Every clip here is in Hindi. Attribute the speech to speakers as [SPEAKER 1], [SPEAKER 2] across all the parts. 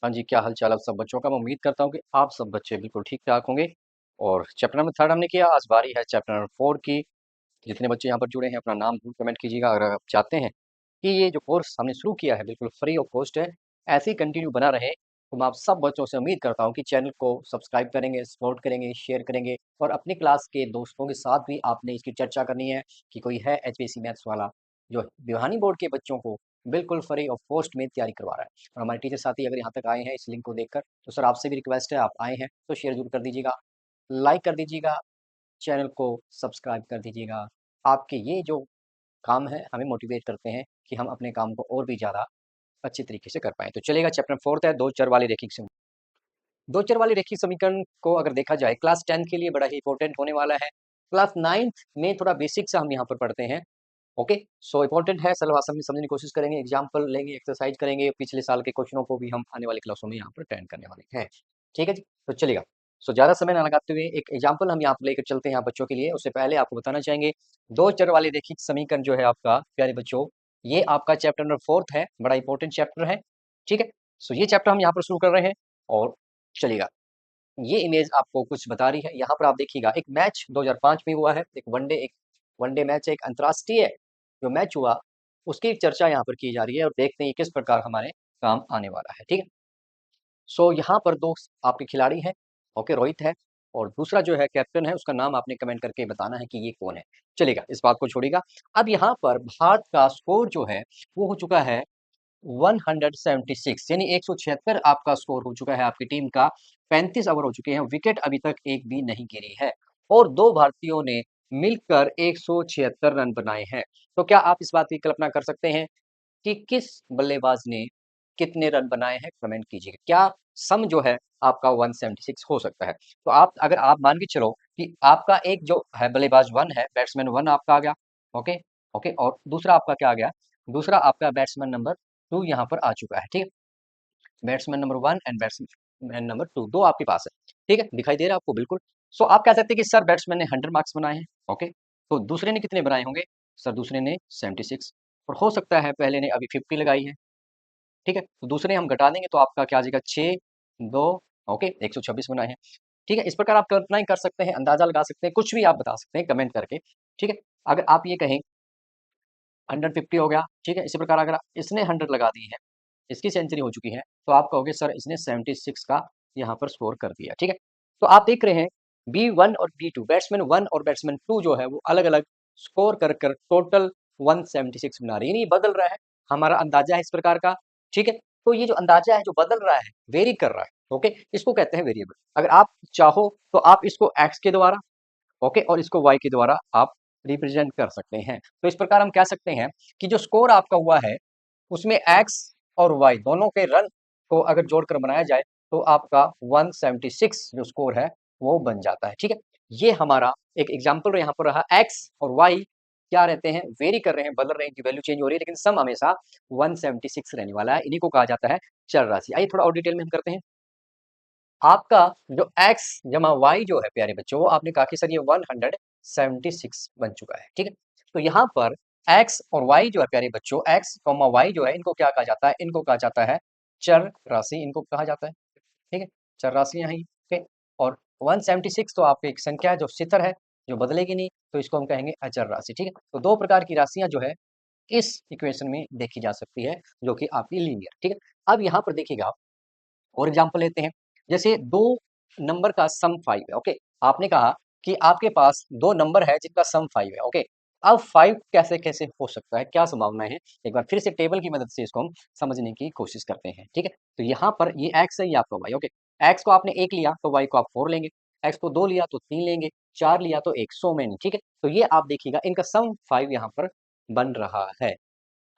[SPEAKER 1] हाँ जी, क्या हाल-चाल आप सब बच्चों का? मैं उम्मीद करता हूँ कि आप सब बच्चे बिल्कुल ठीक-ठाक होंगे और चैप्टर नंबर 3 हमने किया, आज बारी है चैप्टर नंबर 4 की। जितने बच्चे यहाँ पर जुड़े हैं अपना नाम ज़रूर कमेंट कीजिएगा अगर आप चाहते हैं कि ये जो कोर्स हमने शुरू किया है बिल्कुल फ्री ऑफ कॉस्ट है, ऐसे ही कंटिन्यू बना रहे। तो मैं आप सब बच्चों से उम्मीद करता हूँ कि चैनल को सब्सक्राइब करेंगे, सपोर्ट करेंगे, शेयर करेंगे और अपनी क्लास के दोस्तों के साथ भी आपने इसकी चर्चा करनी है कि कोई है एचपीएससी मैथ्स वाला जो भिवानी बोर्ड के बच्चों को बिल्कुल फ्री ऑफ कॉस्ट में तैयारी करवा रहा है। और हमारे टीचर साथी अगर यहाँ तक आए हैं इस लिंक को देखकर, तो सर आपसे भी रिक्वेस्ट है आप आए हैं तो शेयर ज़रूर कर दीजिएगा, लाइक कर दीजिएगा, चैनल को सब्सक्राइब कर दीजिएगा। आपके ये जो काम है हमें मोटिवेट करते हैं कि हम अपने काम को और भी ज़्यादा अच्छे तरीके से कर पाएँ। तो चलिएगा चैप्टर 4 है 2 चर वाले रैखिक समीकरण। 2 चर वाले रैखिक समीकरण को अगर देखा जाए क्लास 10 के लिए बड़ा ही इंपॉर्टेंट होने वाला है। क्लास 9th में थोड़ा बेसिक सा हम यहाँ पर पढ़ते हैं। ओके, सो इंपॉर्टेंट है, सरल भाषा में समझने की कोशिश करेंगे, एग्जाम्पल लेंगे, एक्सरसाइज करेंगे, पिछले साल के क्वेश्चनों को भी हम आने वाली क्लासों में यहाँ पर अटेंड करने वाले हैं। ठीक है जी, तो चलिएगा। सो ज़्यादा समय ना लगाते हुए एक एग्जाम्पल हम यहाँ पर लेकर चलते हैं यहाँ बच्चों के लिए। उससे पहले आपको बताना चाहेंगे 2 चर वाले रैखिक समीकरण जो है आपका प्यारे बच्चों, ये आपका चैप्टर नंबर 4 है, बड़ा इंपॉर्टेंट चैप्टर है। ठीक है, सो ये चैप्टर हम यहाँ पर शुरू कर रहे हैं और चलिएगा। ये इमेज आपको कुछ बता रही है। यहाँ पर आप देखिएगा एक मैच 2005 में हुआ है, एक वनडे मैच है, एक अंतर्राष्ट्रीय जो मैच हुआ उसकी चर्चा यहाँ पर की जा रही है और देखते हैं किस प्रकार हमारे काम आने वाला है। ठीक है, सो यहाँ पर दो आपके खिलाड़ी हैं। ओके, रोहित है और दूसरा जो है कैप्टन है, उसका नाम आपने कमेंट करके बताना है कि ये कौन है। चलेगा, इस बात को छोड़िएगा। अब यहाँ पर भारत का स्कोर जो है वो हो चुका है 176, यानी 176 आपका स्कोर हो चुका है आपकी टीम का। 35 ओवर हो चुके हैं, विकेट अभी तक एक भी नहीं गिरी है और दो भारतीयों ने मिलकर 176 रन बनाए हैं। तो क्या आप इस बात की कल्पना कर सकते हैं कि किस बल्लेबाज ने कितने रन बनाए हैं? कमेंट कीजिएगा। क्या सम जो है आपका 176 हो सकता है? तो आप अगर आप मान के चलो कि आपका एक जो है बल्लेबाज 1 है, बैट्समैन 1 आपका आ गया। ओके, ओके, और दूसरा आपका क्या आ गया? दूसरा आपका बैट्समैन नंबर 2 यहाँ पर आ चुका है। ठीक है, batsman number 1 and batsman number 2 दो आपके पास है। ठीक है, दिखाई दे रहा है आपको? बिल्कुल। सो आप कह सकते हैं कि सर बैट्समैन ने 100 मार्क्स बनाए हैं। ओके, तो दूसरे ने कितने बनाए होंगे? सर दूसरे ने 76 और हो सकता है पहले ने अभी 50 लगाई है। ठीक है, तो दूसरे हम घटा देंगे तो आपका क्या आ जाएगा? 6 2 ओके, 126 बनाए हैं। ठीक है, इस प्रकार आप कल्पना ही कर सकते हैं, अंदाजा लगा सकते हैं, कुछ भी आप बता सकते हैं कमेंट करके। ठीक है, अगर आप ये कहें 150 हो गया। ठीक है, इसी प्रकार अगर इसने 100 लगा दी है, इसकी सेंचुरी हो चुकी है, तो आप कहोगे सर इसने 76 का यहाँ पर स्कोर कर दिया। ठीक है, तो आप देख रहे हैं B1 और B2, बैट्समैन 1 और बैट्समैन 2 जो है वो अलग-अलग स्कोर कर टोटल 176 बना रही है, यानी ये बदल रहा है। हमारा अंदाजा है इस प्रकार का। ठीक है, तो ये जो अंदाजा है जो बदल रहा है, वेरी कर रहा है। ओके, इसको कहते हैं वेरिएबल। अगर आप चाहो तो आप इसको एक्स के द्वारा, ओके, और इसको वाई के द्वारा आप रिप्रेजेंट कर सकते हैं। तो इस प्रकार हम कह सकते हैं कि जो स्कोर आपका हुआ है उसमें एक्स और वाई दोनों के रन को अगर जोड़कर बनाया जाए तो आपका 176 जो स्कोर है वो बन जाता है। ठीक है, ये हमारा एक एग्जाम्पल यहाँ पर रहा। एक्स और वाई क्या रहते हैं? वेरी कर रहे हैं, बदल रहे हैं, इनकी वैल्यू चेंज हो रही है, लेकिन सम हमेशा 176 रहने वाला है। इन्हीं को कहा जाता है चर राशि। आइए थोड़ा और डिटेल में हम करते हैं। आपका जो x जमा y जो है प्यारे बच्चों, वो आपने कहा कि सर ये 176 बन चुका है। ठीक है, तो यहाँ पर x और y जो है प्यारे बच्चों, x कॉमा y जो है इनको क्या कहा जाता है? इनको कहा जाता है चर राशि, इनको कहा जाता है। ठीक है, चर राशि यहाँ पे। और 176 तो आपकी एक संख्या है जो स्थिर है, जो बदलेगी नहीं, तो इसको हम कहेंगे अचर राशि। ठीक है, तो दो प्रकार की राशियां जो है इस इक्वेशन में देखी जा सकती है, जो कि आपकी लीनियर। ठीक है, अब यहाँ पर देखिएगा और एग्जाम्पल लेते हैं। जैसे दो नंबर का सम 5 है। ओके, आपने कहा कि आपके पास दो नंबर है जिनका सम 5 है। ओके, अब 5 कैसे कैसे हो सकता है, क्या संभावनाएं हैं? एक बार फिर से टेबल की मदद से इसको हम समझने की कोशिश करते हैं। ठीक है, तो यहाँ पर ये एक्स है, ये आपका वाई। ओके, एक्स को आपने 1 लिया तो वाई को आप 4 लेंगे, एक्स को 2 लिया तो 3 लेंगे, 4 लिया तो 100 में नहीं। ठीक है, तो ये आप देखिएगा इनका सम 5 यहाँ पर बन रहा है।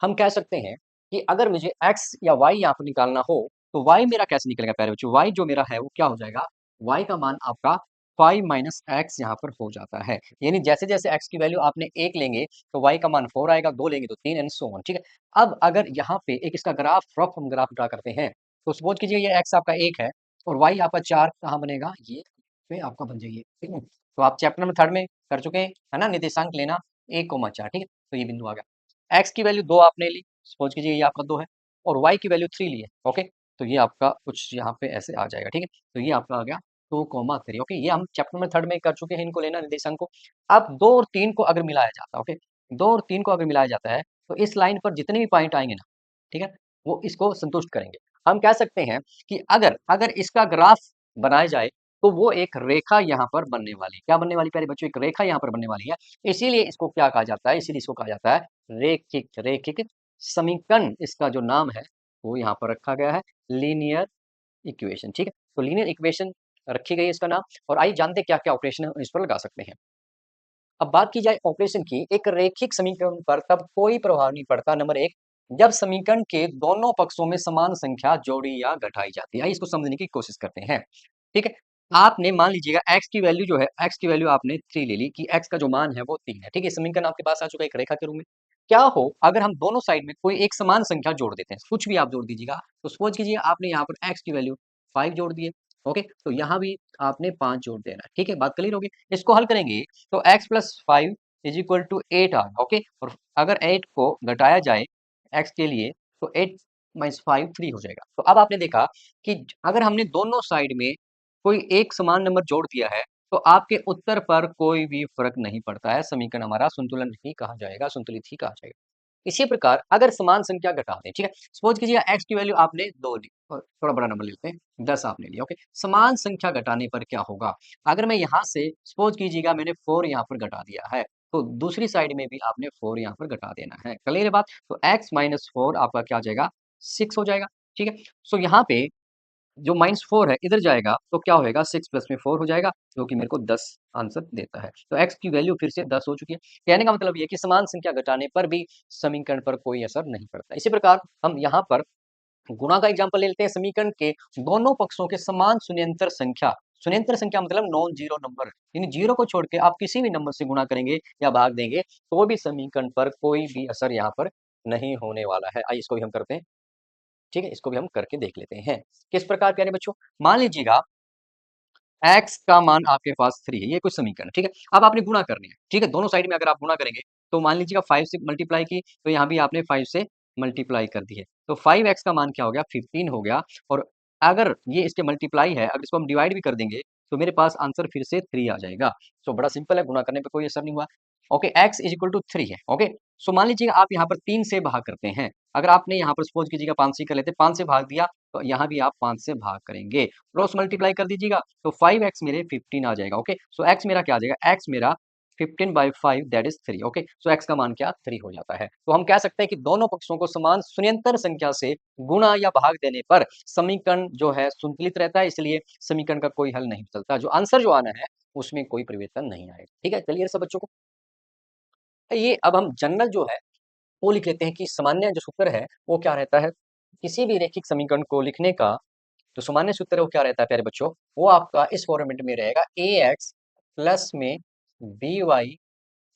[SPEAKER 1] हम कह सकते हैं कि अगर मुझे x या y यहाँ पर निकालना हो तो y मेरा कैसे निकलेगा प्यारे बच्चों? y जो मेरा है वो क्या हो जाएगा? y का मान आपका 5 माइनस एक्स यहाँ पर हो जाता है। यानी जैसे जैसे x की वैल्यू आपने 1 लेंगे तो y का मान 4 आएगा, 2 लेंगे तो 3 एंड सो ऑन। ठीक है, अब अगर यहाँ पे एक इसका ग्राफ रफ हम ग्राफ ड्रा करते हैं तो सपोज कीजिए ये x आपका 1 है और y आपका 4 कहाँ बनेगा? ये पे आपका बन जाइए। ठीक है, तो आप चैप्टर नंबर 3 में कर चुके हैं, है ना? निर्देशांक लेना 1,4। ठीक है, तो ये बिंदु आ गया। x की वैल्यू 2 आपने ली, सपोज कीजिए ये आपका 2 है और y की वैल्यू 3 ली है। ओके, तो ये आपका कुछ यहाँ पे ऐसे आ जाएगा, ठीक है? तो ये आपका आ गया 2,3 ओके, ये हम चैप्टर नंबर 3 में कर चुके हैं इनको लेना निर्देशांक को। अब 2 और 3 को अगर मिलाया जाता है, ओके? 2 और 3 को अगर मिलाया जाता है, तो इस लाइन पर जितने भी पॉइंट आएँगे ना, ठीक है? वो इसको संतुष्ट करेंगे। हम कह सकते हैं कि अगर अगर इसका ग्राफ बनाया जाए, तो वो एक रेखा यहाँ पर बनने वाली है। क्या बनने वाली प्यारे बच्चों? एक रेखा यहाँ पर बनने वाली है। इसीलिए इसको क्या कहा जाता है? इसीलिए इसको कहा जाता है रेखिक रेखिक समीकरण इसका जो नाम है, वो यहाँ पर रखा गया है लीनियर इक्वेशन, ठीक है? तो लीनियर इक्वेशन रखी गई है इसका नाम और आइए जानते हैं क्या-क्या ऑपरेशन है इस पर लगा सकते हैं। अब बात की जाए ऑपरेशन की, एक रैखिक समीकरण पर तब कोई प्रभाव नहीं पड़ता नंबर 1 जब समीकरण के दोनों पक्षों में समान संख्या जोड़ी या घटाई जाती है। आइए इसको समझने की कोशिश करते हैं। ठीक है? आपने मान लीजिएगा x की वैल्यू जो है x की वैल्यू आपने 3 ले ली कि x का जो मान है वो 3 है। ठीक है? समीकरण आपके पास आ चुका है एक रेखा के रूप में। क्या हो अगर हम दोनों साइड में कोई एक समान संख्या जोड़ देते हैं, कुछ भी आप जोड़ दीजिएगा। तो सपोज कीजिए आपने यहाँ पर x की वैल्यू 5 जोड़ दिए, ओके? तो यहाँ भी आपने 5 जोड़ देना है। ठीक है? बात क्लियर होगी? इसको हल करेंगे तो x plus 5 is equal to 8 आ गया, ओके? और अगर 8 को घटाया जाए x के लिए तो 8 माइनस 5 3 हो जाएगा। तो अब आपने देखा कि अगर हमने दोनों साइड में कोई एक समान नंबर जोड़ दिया है, तो आपके उत्तर पर कोई भी फ़र्क नहीं पड़ता है, समीकरण हमारा संतुलन ही कहा जाएगा, संतुलित ही कहा जाएगा। इसी प्रकार अगर समान संख्या घटा दें, ठीक है? सपोज़ कीजिए x की वैल्यू आपने 2 ली और थोड़ा बड़ा नंबर लेते हैं, 10 आपने लिया, ओके? समान संख्या घटाने पर क्या होगा? अगर मैं यहाँ से सपोज़ कीजिएगा मैंने 4 यहाँ पर घटा दिया है, तो दूसरी साइड में भी आपने 4 यहाँ पर घटा देना है। क्लियर है बात? तो x माइनस 4 आपका क्या आ जाएगा? 6 हो जाएगा, ठीक है? सो यहाँ पे जो -4 है इधर जाएगा तो क्या होएगा 6 प्लस में 4 हो जाएगा जो कि मेरे को 10 आंसर देता है। तो x की वैल्यू फिर से 10 हो चुकी है। कहने का मतलब ये है कि समान संख्या घटाने पर भी समीकरण पर कोई असर नहीं पड़ता। इसी प्रकार हम यहाँ पर गुणा का एग्जाम्पल ले लेते हैं समीकरण के दोनों पक्षों के समान शून्यंतर संख्या मतलब नॉन जीरो नंबर यानी जीरो को छोड़ के आप किसी भी नंबर से गुणा करेंगे या भाग देंगे तो भी समीकरण पर कोई भी असर यहाँ पर नहीं होने वाला है। आइए इसको भी हम करते हैं। ठीक है, इसको भी हम करके देख लेते हैं। किस प्रकार प्यारे बच्चों? मान लीजिएगा x का मान आपके पास 3 है, ये कुछ समीकरण, ठीक है? अब आपने गुणा करने हैं, ठीक है? दोनों साइड में अगर आप गुणा करेंगे, तो मान लीजिएगा 5 से मल्टीप्लाई की, तो यहाँ भी आपने 5 से मल्टीप्लाई कर दी है। तो 5x का मान क्या हो गया? 15 हो गया और अगर ये इसके मल्टीप्लाई है, अगर इसको हम डिवाइड भी कर देंगे, तो मेरे पास आंसर फिर से 3 आ जाएगा। सो बड़ा सिंपल है, गुणा करने पे कोई असर नहीं हुआ। Okay, x is equal to 3 है, ओके? सो मान लीजिएगा आप यहाँ पर 3 से भाग करते हैं। अगर आपने यहाँ पर सपोज़ कीजिएगा 5 से कर लेते हैं, 5 से भाग दिया, तो यहाँ भी आप 5 से भाग करेंगे। क्रॉस मल्टीप्लाई कर दीजिएगा तो 5x मेरे 15 आ जाएगा, ओके? सो x मेरा क्या आ जाएगा? x मेरा 15/5 that is 3 okay? So x का मान क्या 3 हो जाता है। तो हम कह सकते हैं कि दोनों पक्षों को समान शून्यंतर संख्या से गुणा या भाग देने पर समीकरण जो है संतुलित रहता है, इसलिए समीकरण का कोई हल नहीं चलता। जो आंसर जो आना है, उसमें कोई परिवर्तन नहीं आएगा। ठीक है? क्लियर सब बच्चों को? ये अब हम जनरल जो है, वो लिख लेते हैं कि सामान्य जो सूत्र है, वो क्या रहता है? किसी भी रैखिक समीकरण को लिखने का जो सामान्य सूत्र है वो क्या रहता है प्यारे बच्चों? वो आपका इस फॉर्मेट में रहेगा ax प्लस में by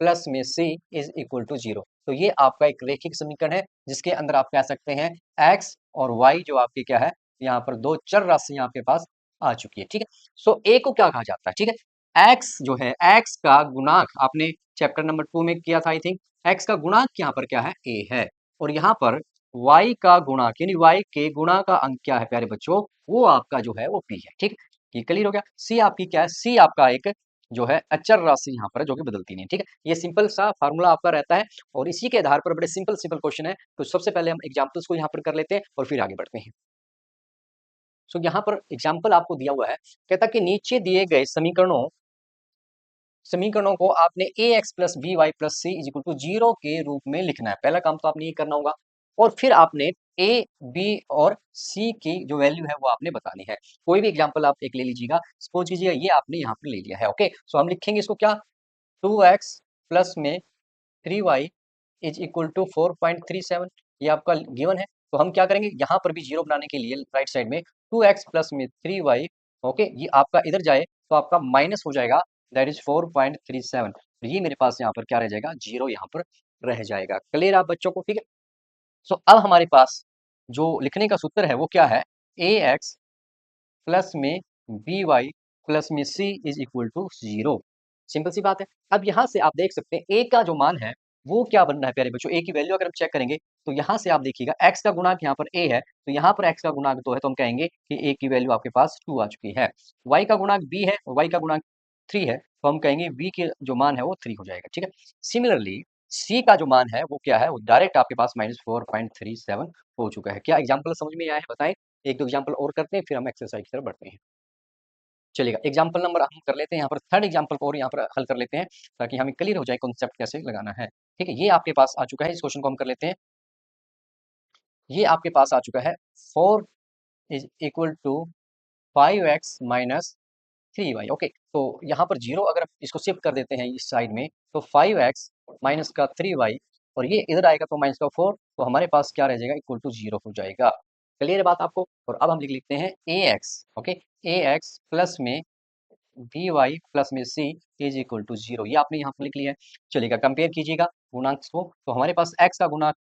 [SPEAKER 1] प्लस में c इज इक्वल टू 0। तो ये आपका एक रैखिक समीकरण है जिसके अंदर आप कह सकते हैं x और y जो आपकी क्या है यहाँ पर दो चर राशि आपके पास आ चुकी है। ठीक है? सो a को क्या कहा जाता है? ठीक है? x जो है x का गुणांक आपने चैप्टर नंबर 2 में किया था आई थिंक। x का गुणांक यहाँ पर क्या है? a है और यहाँ पर y का गुणांक यानी y के गुणा का अंक क्या है प्यारे बच्चों? वो आपका जो है वो p है। ठीक? ये क्लियर हो गया? c आपकी क्या है? c आपका एक जो है अचर राशि यहाँ पर है जो कि बदलती नहीं है। ठीक है? ये सिंपल सा फार्मूला आपका रहता है और इसी के आधार पर बड़े सिंपल सिंपल क्वेश्चन है। तो सबसे पहले हम एग्जांपल्स को यहाँ पर कर लेते हैं और फिर आगे बढ़ते हैं। सो यहाँ पर एग्जांपल आपको दिया हुआ है, कहता कि नीचे दिए गए समीकरणों को आपने ax plus b y plus c is equal to 0 के रूप में लिखना है। पहला काम तो आपने ये करना होगा और फिर आपने a, b और c की जो वैल्यू है वो आपने बतानी है। कोई भी एग्जांपल आप एक ले लीजिएगा। सपोज कीजिएगा ये आपने यहाँ पर ले लिया है, ओके? सो हम लिखेंगे इसको क्या? 2x प्लस में 3y इज इक्वल टू 4.37 ये आपका गिवन है। तो हम क्या करेंगे यहाँ पर भी जीरो बनाने के लिए राइट साइड में 2x प्लस में 3y ओके ये आपका इधर जाए तो आपका माइनस हो जाएगा दैट इज 4.37। ये मेरे पास यहाँ पर क्या रह जाएगा? जीरो यहाँ पर रह जाएगा। क्लियर आप बच्चों को? ठीक है? सो अब हमारे पास जो लिखने का सूत्र है वो क्या है? ax प्लस में by प्लस में c is equal to 0। Simple सी बात है। अब यहाँ से आप देख सकते हैं a का जो मान है वो क्या बन रहा है प्यारे बच्चों? a की वैल्यू अगर हम चेक करेंगे तो यहाँ से आप देखिएगा x का गुणांक यहाँ पर a है, तो यहाँ पर x का गुणांक 2 है, तो हम कहेंगे कि a की वैल्यू आपके पास 2 आ चुकी है। y का गुणांक b है और y का गुणांक 3 है, तो हम कहेंगे b के जो मान है वो 3 हो जाएगा, ठीक है। सिमिलरली c का जो मान है वो क्या है, वो डायरेक्ट आपके पास -4.37 हो चुका है। क्या एग्जाम्पल समझ में आया है बताएं? एक दो एग्जाम्पल और करते हैं, फिर हम एक्सरसाइज की तरफ बढ़ते हैं। चलिएगा, एग्जाम्पल नंबर हम कर लेते हैं यहाँ पर, थर्ड एग्जाम्पल को और यहाँ पर हल कर लेते हैं, ताकि हमें क्लियर हो जाए कॉन्सेप्ट कैसे लगाना है। ठीक है, ये आपके पास आ चुका है, इस क्वेश्चन को हम कर लेते हैं। ये आपके पास आ चुका है 4 is equal to 5x minus 3y। Okay, तो यहाँ पर जीरो अगर इसको शिफ्ट कर देते हैं इस साइड में, तो 5x माइनस का 3y, और ये इधर आएगा तो माइनस का 4, तो हमारे पास क्या रह जाएगा, इक्वल टू 0 हो जाएगा। क्लियर है बात आपको? और अब हम लिख लेते हैं ax। ओके, ax प्लस में by प्लस में c इज इक्वल टू 0, ये आपने यहाँ पर लिख लिया है। चलिएगा, कंपेयर कीजिएगा गुणांक को, तो हमारे पास x का गुणांक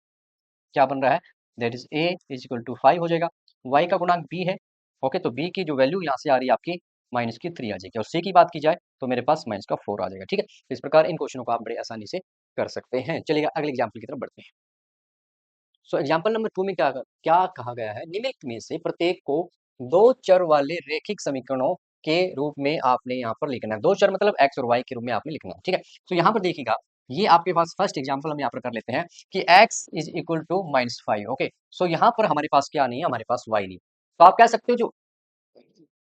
[SPEAKER 1] क्या बन रहा है, that is a is equal to 5 हो जाएगा। y का गुणांक b है। ओके, तो b की जो वैल्यू यहाँ से आ रही है आपकी माइनस की 3 आ जाएगी, और c की बात की जाए तो मेरे पास माइनस का 4 आ जाएगा। ठीक है, तो इस प्रकार इन क्वेश्चनों को आप बड़े आसानी से कर सकते हैं। चलिएगा, अगले एग्जाम्पल की तरफ बढ़ते हैं। सो एग्जाम्पल नंबर 2 में क्या कहा गया है, निम्नलिखित में से प्रत्येक को दो चर वाले रैखिक समीकरणों के रूप में आपने यहाँ पर लिखना है। दो चर मतलब x और y के रूप में आपने लिखना है। ठीक है, तो यहाँ पर देखिएगा, ये आपके पास फर्स्ट एग्जाम्पल हम यहाँ पर कर लेते हैं कि x is equal to -5। Okay, so यहाँ पर हमारे पास क्या नहीं है, हमारे पास y नहीं। तो आप कह सकते हो जो